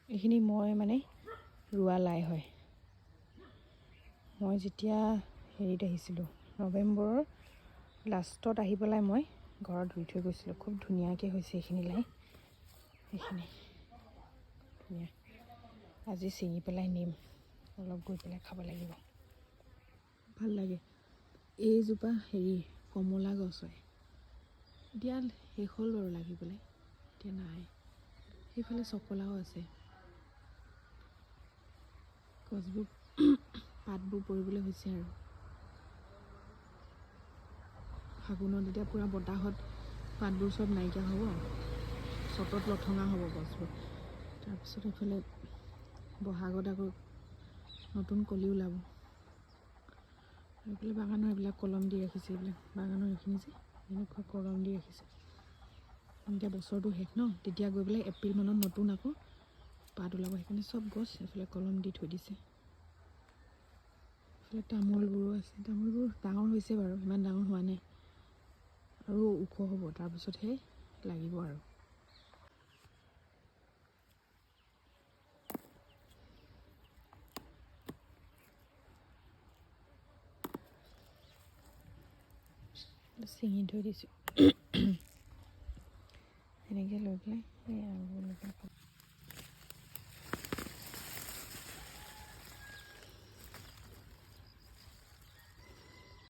এইখিনি মই মানে ৰোৱা লাই হয়। মই যেতিয়া হেৰিত আহিছিলোঁ নৱেম্বৰৰ লাষ্টত আহি পেলাই মই ঘৰত ৰুই থৈ গৈছিলোঁ। খুব ধুনীয়াকৈ হৈছে এইখিনি লাই। এইখিনি ধুনীয়া। আজি ছিঙি পেলাই নিম, অলপ গৈ পেলাই খাব লাগিব। ভাল লাগে। এইজোপা হেৰি কমলা গছ হয়। এতিয়া শেষ হ'ল বাৰু লাগি পেলাই, এতিয়া নাই। সেইফালে চকলাও আছে। গছবোৰ পাতবোৰ পৰিবলৈ হৈছে আৰু ফাগুনত এতিয়া পূৰা বতাহত পাতবোৰ চব নাইকিয়া হ'ব, চতত লঠঙা হ'ব গছবোৰ। তাৰপিছত এইফালে বহাগত আকৌ নতুন কলি ওলাব। এইফালে বাগানৰ এইবিলাক কলম দি ৰাখিছে, এইবিলাক বাগানৰ এইখিনি যে এনেকুৱা কলম দি ৰাখিছে। এতিয়া বছৰটো শেষ ন, তেতিয়া গৈ পেলাই এপ্ৰিল মানত নতুন আকৌ পাত ওলাব। সেইকাৰণে চব গছ এইফালে কলম দি থৈ দিছে। এইফালে তামোলবোৰো আছে। তামোলবোৰ ডাঙৰ হৈছে বাৰু, ইমান ডাঙৰ হোৱা নাই, আৰু ওখ হ'ব, তাৰপিছতহে লাগিব আৰু। ছিঙি থৈ দিছোঁ এনেকৈ লৈ পেলাই সেই আৰু